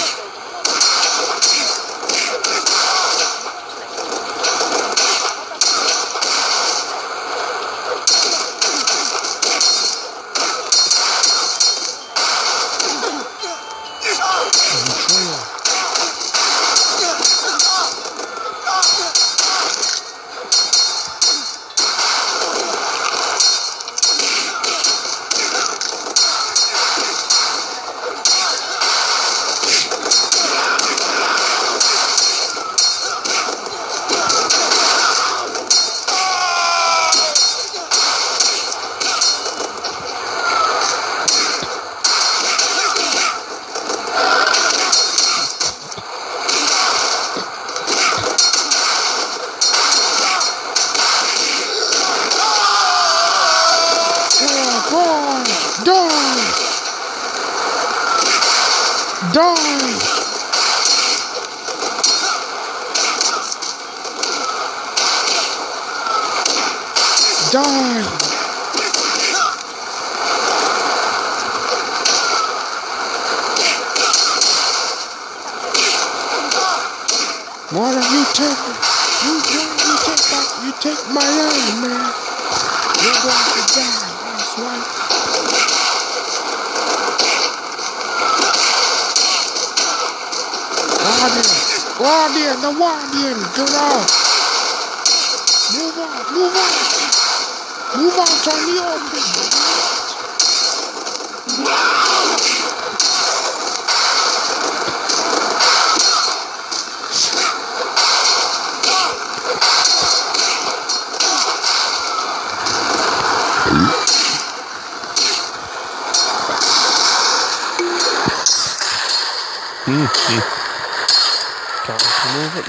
Die! What have you taken? You take my land, man. You're going to die. That's right. Guardian, the Guardian, get out. Move out on the open.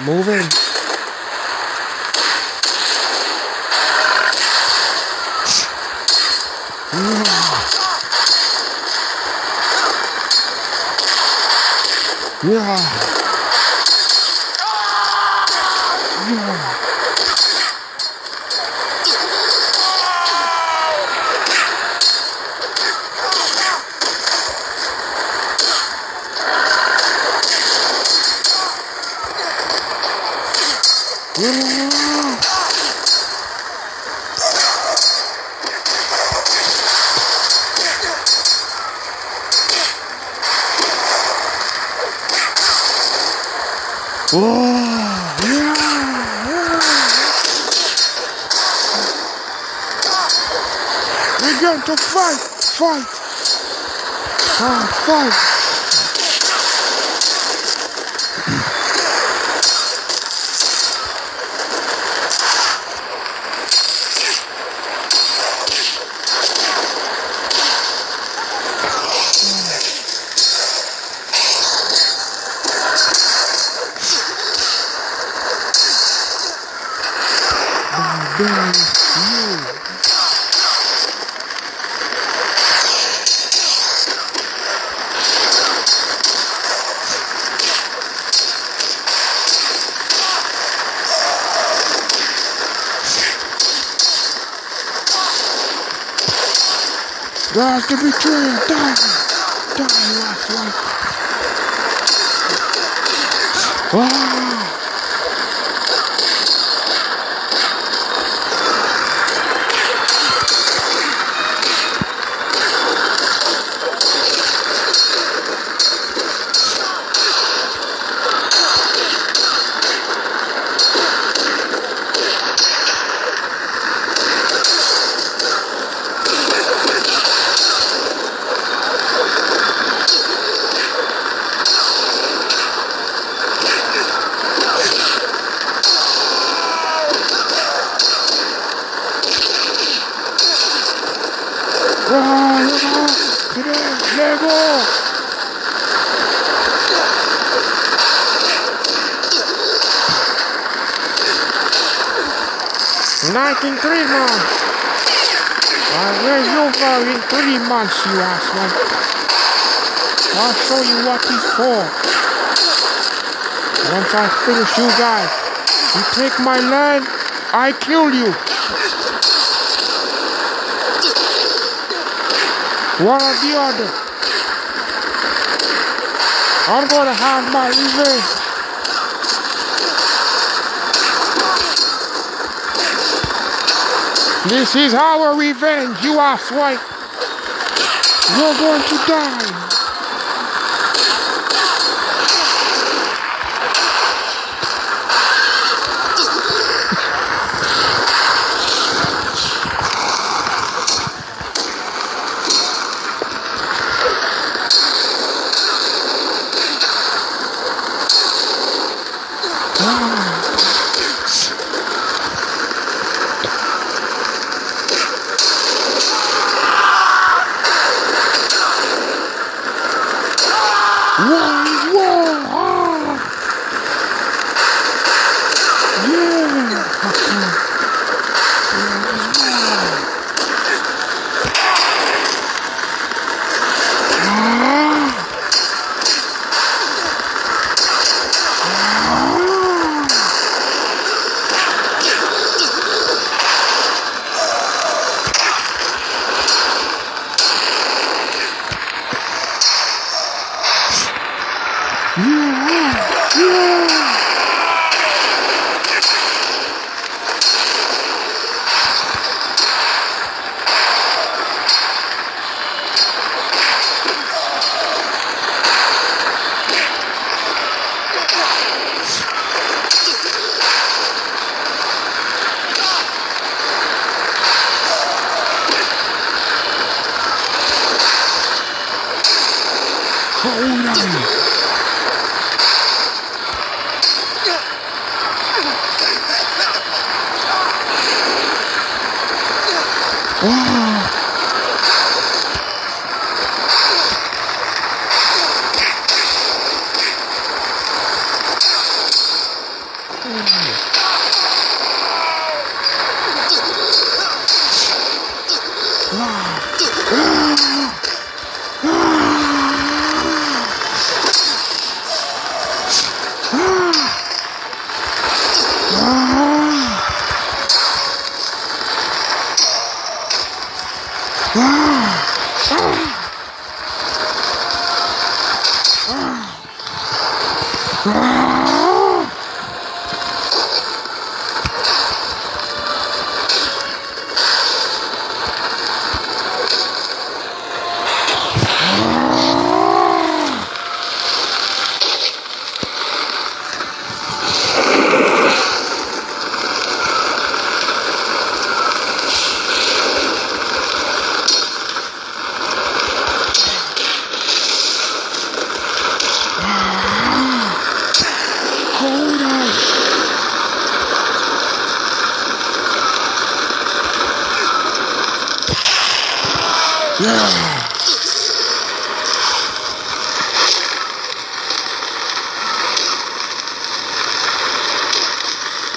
Move in. We're going to fight. That's the betrayal. Die. Die, last one. Ah. Lego! 19 months! I raised you over in 3 months, you asshole! I'll show you what he's for! Once I finish you guys, you take my land, I kill you! One or the other. I'm gonna have my revenge. This is our revenge, you asswipe. You're going to die.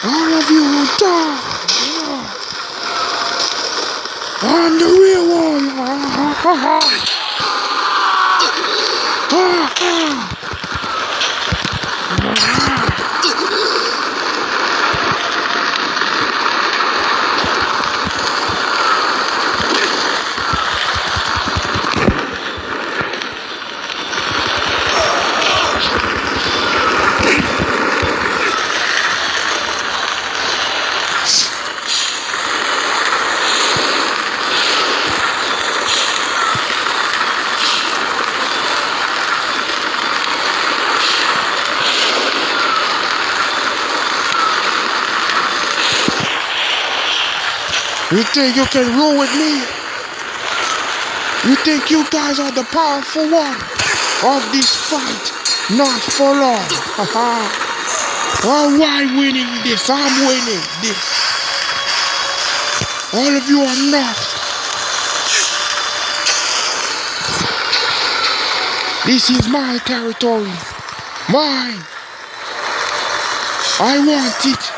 All of you will die. I'm the real one. You think you can rule with me? You think you guys are the powerful one of this fight? Not for long. I'm winning this. I'm winning this. All of you are not. This is my territory. Mine. I want it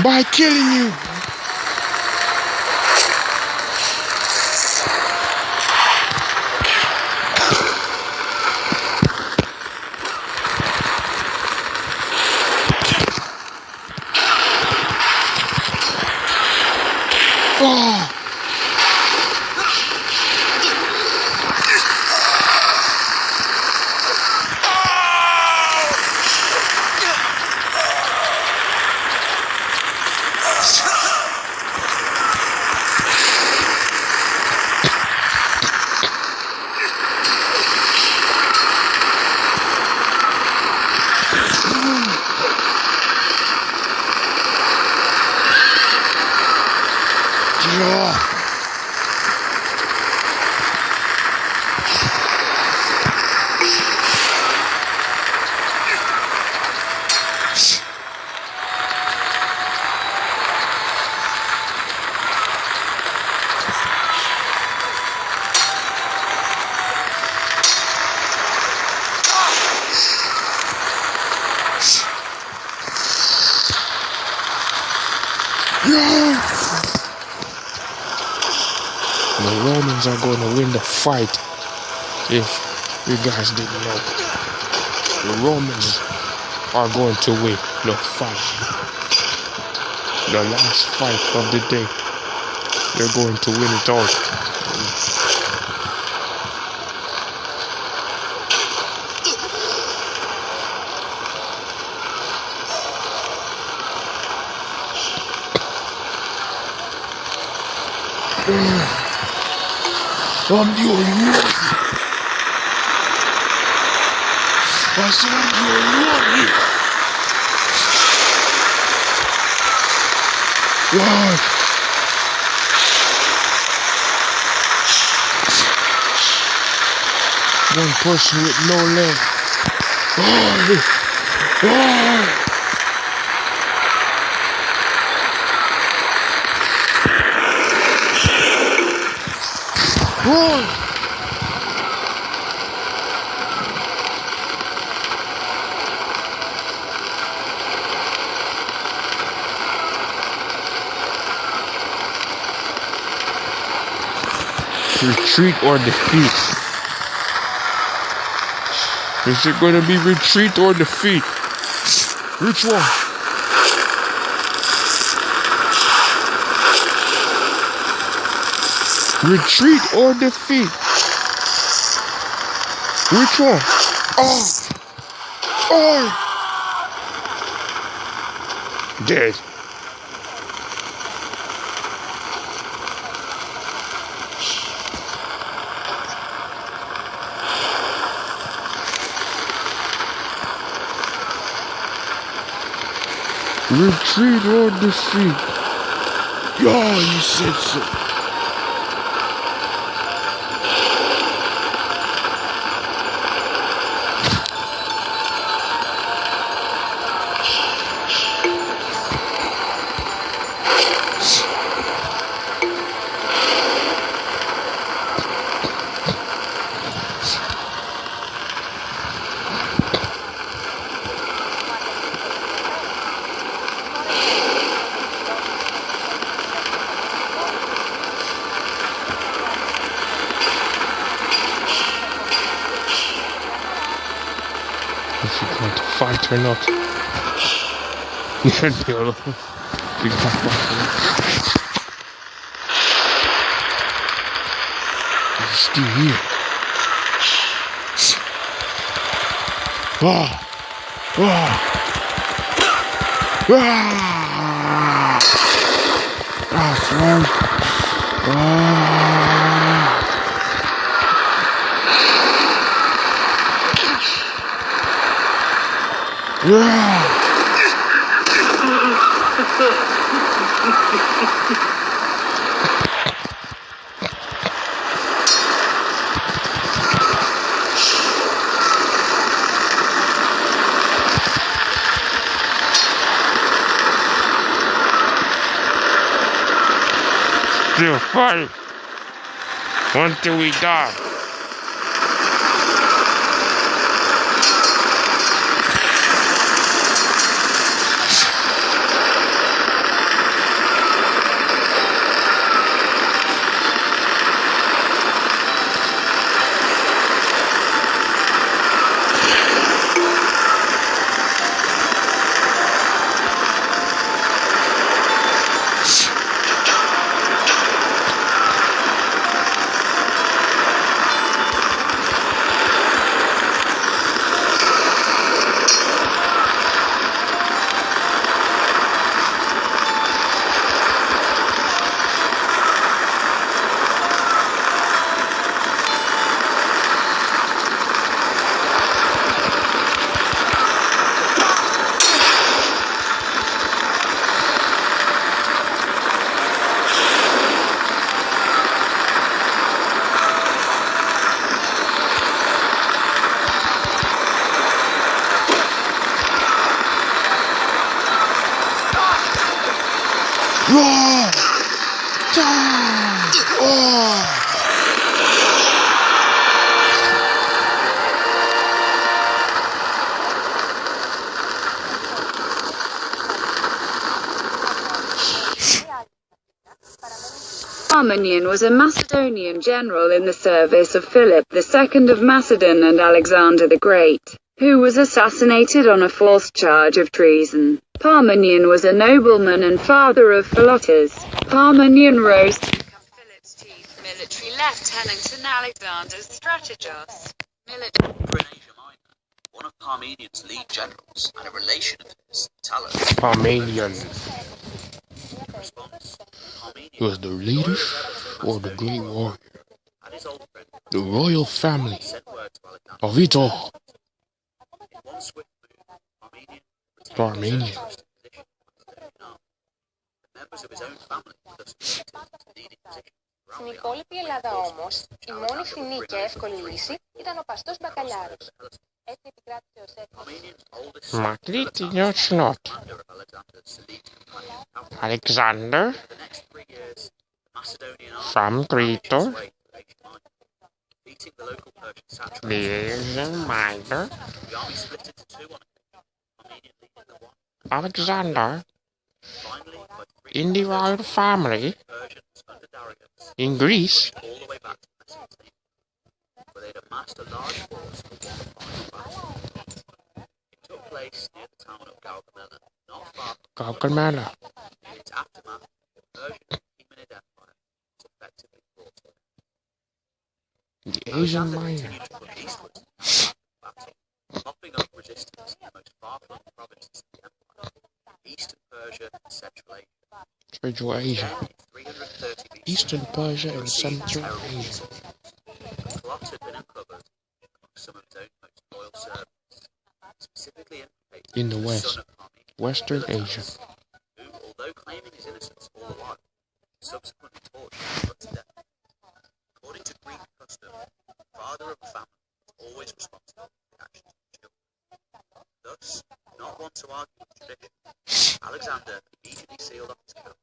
by killing you. Oh. Yeah. The Romans are going to win the fight. If you guys didn't know, the Romans are going to win the fight. The last fight of the day. They're going to win it all. I'm the only one. I said I'm the only one here. God. One person with no leg. Retreat or defeat? Is it going to be retreat or defeat? Which one? Retreat or defeat? Which one? Oh! Dead. Retreat or defeat? Yeah, you said so. If you're going to fight or not. You should be able to figure out what. He's still here. That's right. Still fight until we die. Parmenion was a Macedonian general in the service of Philip II of Macedon and Alexander the Great, who was assassinated on a false charge of treason. Parmenion was a nobleman and father of Philotas. Parmenion rose to become Philip's chief military lieutenant and Alexander's strategos. In Asia Minor, one of Parmenion's lead generals and a relation of his, Talus. Parmenion In response, Parmenion was the leader or the great warrior, the royal family sent word to Alexander. of it all. In one swift move, Parmenion Parmenion. position on the army. The members of his own family thus promoted to leading positions Στην around the army. υπόλοιπη Ελλάδα όμως, η μόνη φθηνή και εύκολη λύση ήταν ο παστός μπακαλιάρος. Έτσι επικράτησε ο Σέκος. Parmenian's oldest son, Μακρύτινος νότ. commander of Alexander's elite companion cavalry. Alexander For the next 3 years, the Macedonian army from Crito, made its way through Asia Minor, defeating the local Persian satraps. the Asian Minor. The army split into two on occasion, Parmenion leading the one. Alexander, Finally, by in the royal family, Persians under Darius, in Greece, all the way back to Mesopotamia, where they'd amassed a large force for one final battle. It took place near the town of Gaugamela, not far from Gaugamela, In its aftermath, the Persian Achaemenid Empire was effectively brought to an end. the Asian Alexander Minor. continued to push eastwards and battle, mopping up resistance in the most far-flung provinces of the empire, eastern Persia and Central Asia. Central Asia, Then, in 330 BC, Eastern Persia he and received Central terrible Asia. news. A plot had been uncovered among some of his own most loyal servants, specifically implicating In the West, son of Parmenion, Western Philotas, Asia. who, although claiming his innocence all the while, subsequently tortured and put to death. According to Greek custom, the father of a family is always responsible for the actions of his children. Thus, not one to argue with tradition, Alexander immediately sealed up his camp,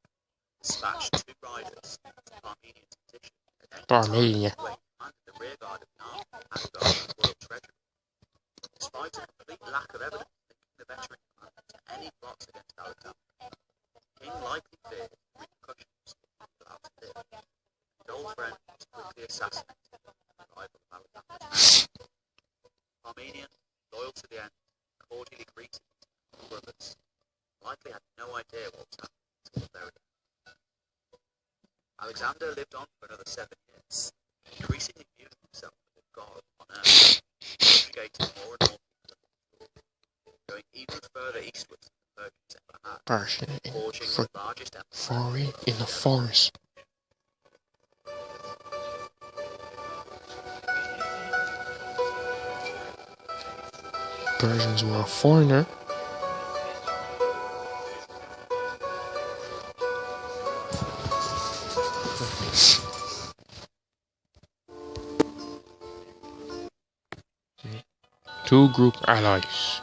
dispatched 2 riders to Parmenian's petition, and then Parmenion. commanded the rear guard of the army and guard of the royal treasury. Despite a complete lack of evidence linking the veteran commander to any plots against Alexander, the king likely feared repercussions if he allowed to live. His old friend was quickly assassinated by the rival of Alexander. Parmenion, loyal to the end, cordially greeted his brothers, likely had no idea what was happening until the very end. Alexander lived on for another 7 years, increasingly viewing himself as a god on earth, subjugating more and more people, going even further eastwards than the Persians ever had, Persian in forging for the largest empire. foreign in the forest. Persians were a foreigner. Two group allies.